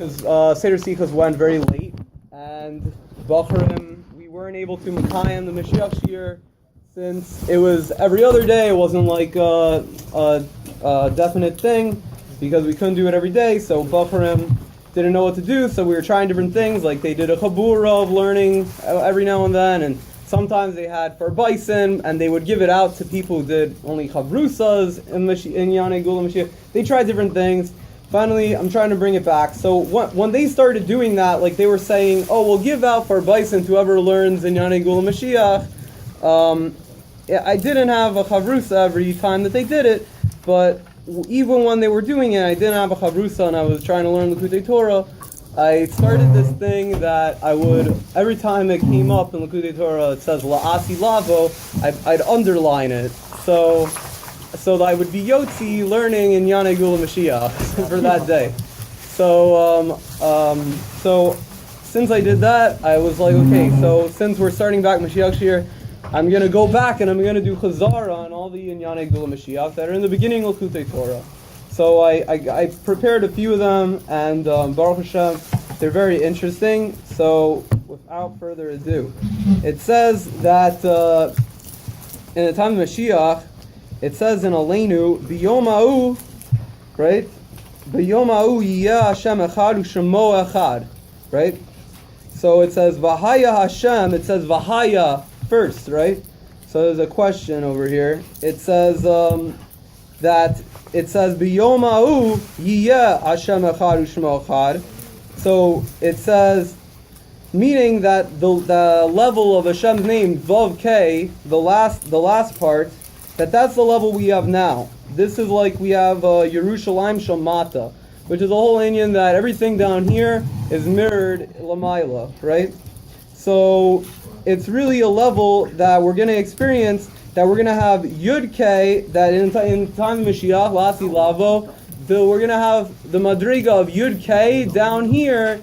because Seder Sichos went very late, and Bacharim, we weren't able to Makayim the Mashiach Shir, since it was every other day. It wasn't like a definite thing, because we couldn't do it every day, so Bacharim didn't know what to do, so we were trying different things, like they did a chabura of learning every now and then, and sometimes they had for bison, and they would give it out to people who did only chavrusas in Yanei Geulah Mashiach. They tried different things. Finally, I'm trying to bring it back. So when they started doing that, like they were saying, oh, we'll give out for bison to whoever learns in Yanei Geulah Mashiach. I didn't have a chavrusa every time that they did it, but even when they were doing it, I didn't have a chavrusa, and I was trying to learn Likkutei Torah. I started this thing that I would, every time it came up in Likkutei Torah, it says La'asi Lavo, I'd underline it. So that I would be Yotzi learning in Yanei Geulah Mashiach for that day. So since I did that, I was like, okay, so since we're starting back Mashiach Shir, I'm going to go back and I'm going to do Chazara on all the Yanei Geulah Mashiach that are in the beginning of Likkutei Torah. So I prepared a few of them, and Baruch Hashem, they're very interesting. So without further ado, it says that in the time of Mashiach, it says in Aleinu, B'yom ha'u, right? B'yom ha'u yiyeh Hashem echad u'shemo echad, right? So it says V'haya Hashem, it says V'haya first, right? So there's a question over here. It says that it says B'yom ha'u yiyeh Hashem echad u'shemo echad. So it says, meaning that the level of Hashem's name, Vav K, the last part, that's the level we have now. This is like we have Yerushalayim Shamata, which is a whole Indian that everything down here is mirrored Lamaila, right? So it's really a level that we're going to experience, that we're going to have Yud K, that in time of Mashiach, Lasi Lavo, we're going to have the Madriga of Yud K down here.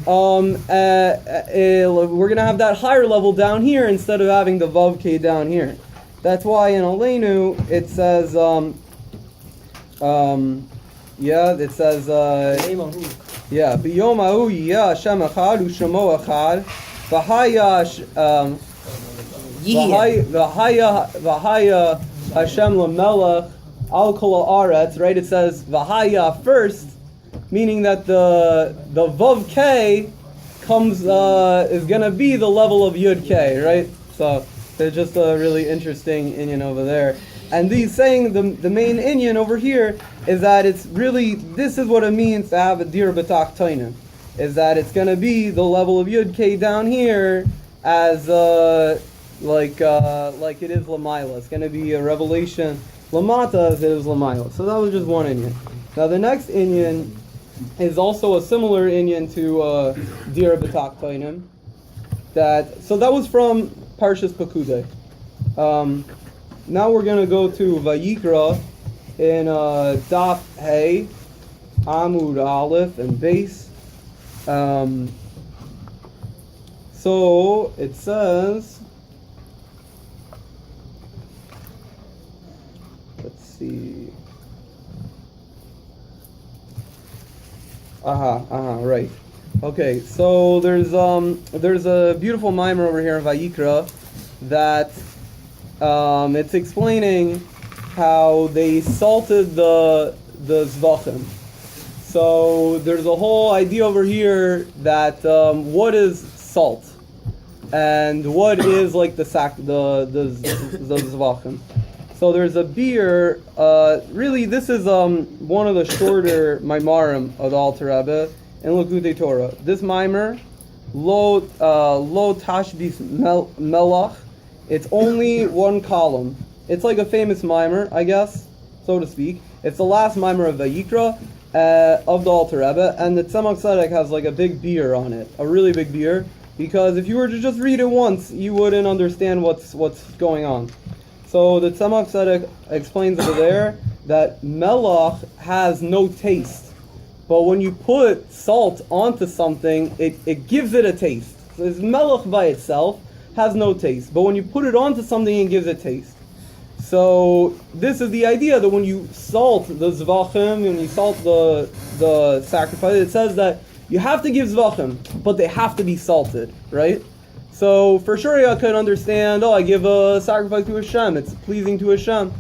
We're going to have that higher level down here instead of having the Vav K down here. That's why in Aleinu it says, it says, B'yom ha'u yiyeh Hashem echad u'shemo echad, v'haya Hashem l'melech al kol ha'aretz, right? It says v'haya first, meaning that the Vav K comes, is going to be the level of Yud K, right? So there's just a really interesting inyan over there. And these saying the main inyan over here is that it's really, this is what it means to have a dir b'tak toinim, is that it's going to be the level of Yud K down here as like it is Lamaila. It's going to be a revelation Lamata as it is Lamaila. So that was just one inyan. Now the next inyan is also a similar inyan to dir b'tak toinim. So that was from Parshas Pekudei. Now we're going to go to Vayikra in Daf Hey, Amud Aleph, and Beis. So it says, let's see. Right. Okay, so there's a beautiful mimer over here in Vayikra that it's explaining how they salted the zvachim. So there's a whole idea over here that what is salt and what is like the zvachim. So there's a beer. Really, this is one of the shorter maimarim of the Alter Rebbe in Likkutei Torah. This mimer, lo tashbis melach. It's only one column. It's like a famous mimer, I guess, so to speak. It's the last mimer of Vayikra of the Alter Rebbe, and the Tzemach Tzedek has like a big beer on it, a really big beer, because if you were to just read it once, you wouldn't understand what's going on. So the Tzemach Tzedek explains over there that melach has no taste, but when you put salt onto something, it gives it a taste. So it's melach by itself has no taste, but when you put it onto something, it gives it taste. So this is the idea that when you salt the zvachim, when you salt the sacrifice, it says that you have to give zvachim, but they have to be salted, right? So for sure I could understand, I give a sacrifice to Hashem, it's pleasing to Hashem,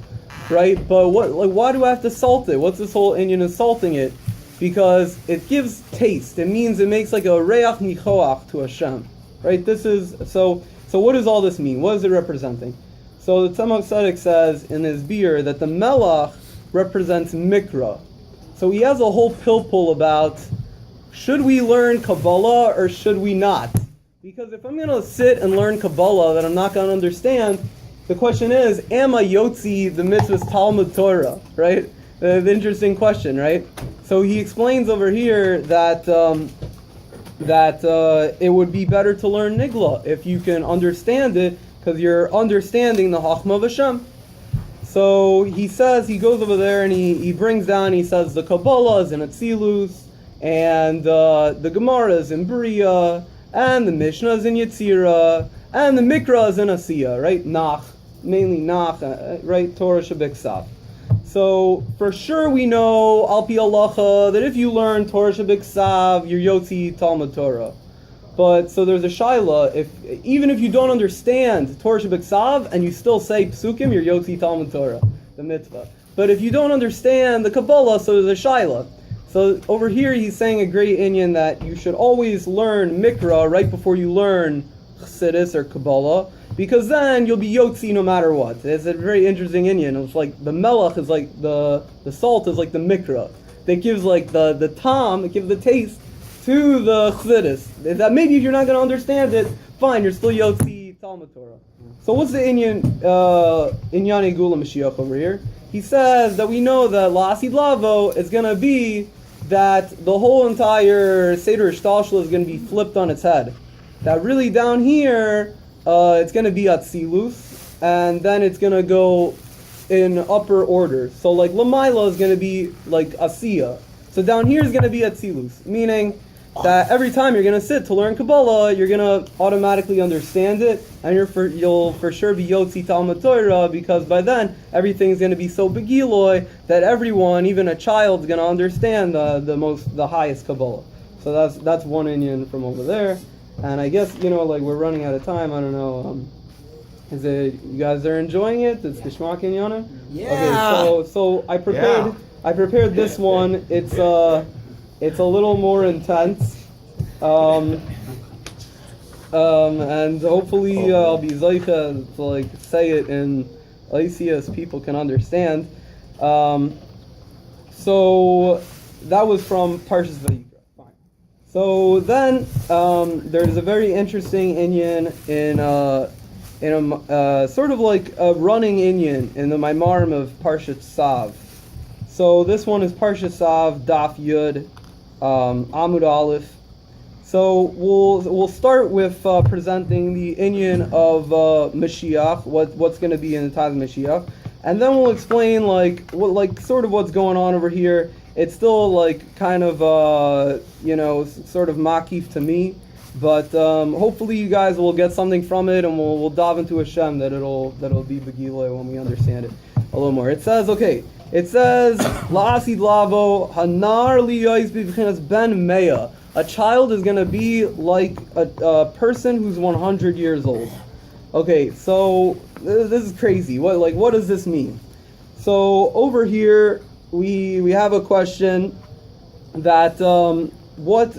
right? But why do I have to salt it? What's this whole inyan of salting it? Because it gives taste. It means it makes like a reach nichoach to Hashem, right? This is so what does all this mean? What is it representing? So the Tzemach Tzedek says in his beer that the melach represents mikra. So he has a whole pilpul about should we learn Kabbalah or should we not? Because if I'm going to sit and learn Kabbalah that I'm not going to understand, the question is, am I yotzi the mitzvah's Talmud Torah, right? The interesting question, right? So he explains over here that it would be better to learn Nigla if you can understand it, because you're understanding the Chachma of Hashem. So he says, he goes over there and he brings down, he says the Kabbalah is in Atzilus, and the Gemara is in Bria, and the Mishnah is in Yetzirah, and the Mikra is in Asiyah, right? Nach, mainly Nach, right? Torah Shabiksav. So for sure we know, Al Pi Halacha, that if you learn Torah Shabiksav, you're Yotzi Talmud Torah. But so there's a shaila, even if you don't understand Torah Shabiksav and you still say Psukim, you're Yotzi Talmud Torah, the mitzvah. But if you don't understand the Kabbalah, so there's a shaila. So over here he's saying a great inyan that you should always learn Mikra right before you learn Chassidus or Kabbalah, because then you'll be Yotzi no matter what. It's a very interesting inyan. It's like the melach is like the salt is like the Mikra. That gives like the tam, it gives the taste to the Chassidus. That maybe if you're not going to understand it, fine, you're still Yotzi Talmud Torah. So what's the inyan Geulah Mashiach over here? He says that we know that La'asid Lavo is going to be that the whole entire Seder Shtalshel is going to be flipped on its head. That really down here, it's going to be Atzilus, and then it's going to go in upper order. So like Lamaila is going to be like Asiyah. So down here is going to be Atzilus, meaning that every time you're going to sit to learn Kabbalah, you're going to automatically understand it, and you'll for sure be Yotzi Talmud Torah, because by then everything's going to be so begiloi that everyone, even a child, is going to understand the highest Kabbalah. So that's one inyan from over there. And I guess like we're running out of time. I don't know. Is it you guys are enjoying it? It's Geshmak Inyana? Yeah. Okay. So I prepared this one. It's a little more intense, and hopefully I'll be zeicha to like say it in as people can understand. So that was from Parshas Vayikra. Fine. So then there's a very interesting inyan in a sort of like a running inyan in the Maimarim of Parshas Sav. So this one is Parshas Sav, Daf Yud, Amud Aleph. So we'll start with presenting the inyan of Mashiach, what's going to be in the time of Mashiach, and then we'll explain sort of what's going on over here. It's still like kind of sort of makif to me, but hopefully you guys will get something from it, and we'll dive into Hashem that it'll be begilah when we understand it a little more. It says La'asid Lavo Hanar Liyois B'Vchinas Ben Meya. A child is going to be like a person who's 100 years old. Okay, so this is crazy. What does this mean? So over here we have a question that what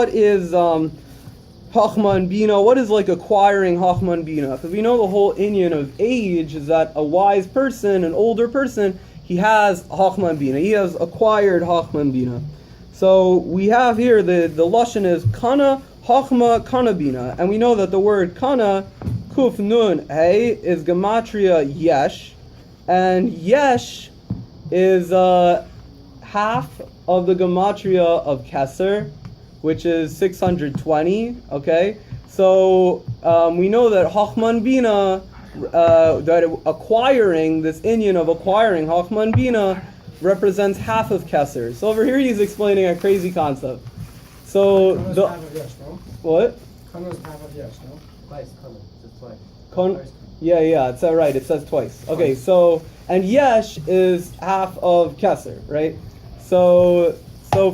is Chachma and Bina? What is like acquiring Chachma and Bina? Because we know the whole inyan of age is that a wise person, an older person, he has Chachma and Bina. He has acquired Chachma and Bina. So we have here the lashon is Kana Chachma Kana Bina, and we know that the word Kana Kuf Nun Hey is gematria Yesh, and Yesh is half of the gematria of Keser, which is 620. Okay, so we know that Chachma and Bina, that acquiring this inyan of acquiring Chachma and Bina represents half of Keser. So over here he's explaining a crazy concept. So Kana's half of Yesh, no? what? Kana's half of Yesh, no? Twice, Kana. Just twice. Yeah, it's right. It says twice. Okay, so, and Yesh is half of Keser, right? So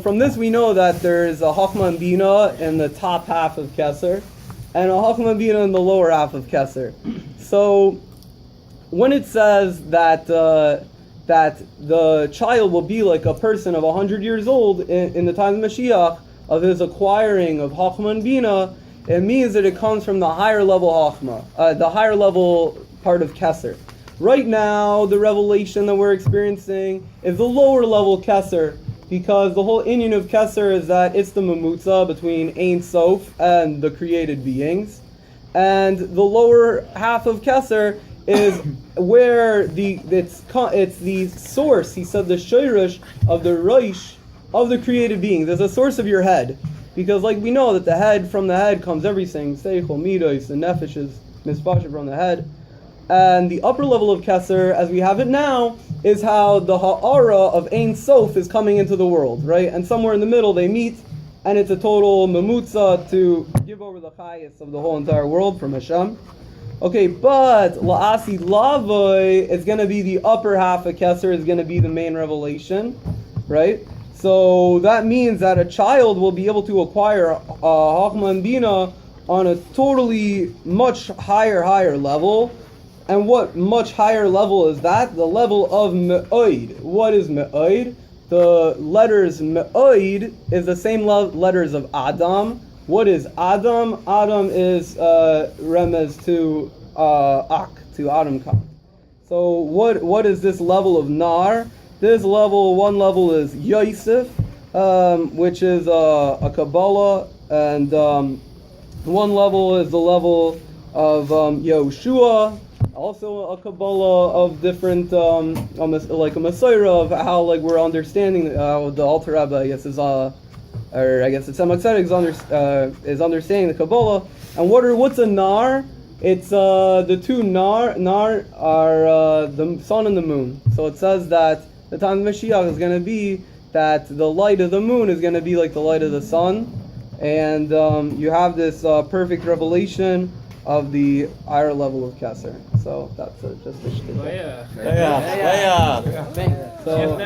from this we know that there's a Chochmah and Bina in the top half of Keser, and a Chochmah and Bina in the lower half of Keser. So when it says that the child will be like a person of 100 years old in the time of Mashiach, of his acquiring of Chochmah and Bina, it means that it comes from the higher level Chochmah, the higher level part of Keser. Right now, the revelation that we're experiencing is the lower level Keser, because the whole inyan of Keser is that it's the mamutza between Ein Sof and the created beings. And the lower half of Keser is where it's the source, he said, the shoirish of the roish of the created beings. There's a source of your head. Because like we know that from the head comes everything, seichel, midos, the nefesh is mispasha from the head. And the upper level of Keser, as we have it now, is how the ha'ara of Ein Sof is coming into the world, right? And somewhere in the middle they meet, and it's a total mamutza to give over the chayas of the whole entire world from Hashem. Okay, but la'asi lavoi is going to be the upper half of Keser, is going to be the main revelation, right? So that means that a child will be able to acquire Chochmah and Bina on a totally much higher level. And what much higher level is that? The level of Me'oid. What is Me'oid? The letters Me'oid is the same letters of Adam. What is Adam? Adam is remez to Ak, to Adam Kaf. So what is this level of Nar? This level, one level is Yosef, which is a Kabbalah, and one level is the level of Yehoshua, also a Kabbalah of different, like a Messiah of how like we're understanding the Alter Rebbe, I guess it's Tzemach is understanding the Kabbalah. And what's a Nar? It's the two Nar are the sun and the moon. So it says that the time of Mashiach is going to be that the light of the moon is going to be like the light of the sun, and you have this perfect revelation of the higher level of Keser. So that's just a shtick. Yeah. So.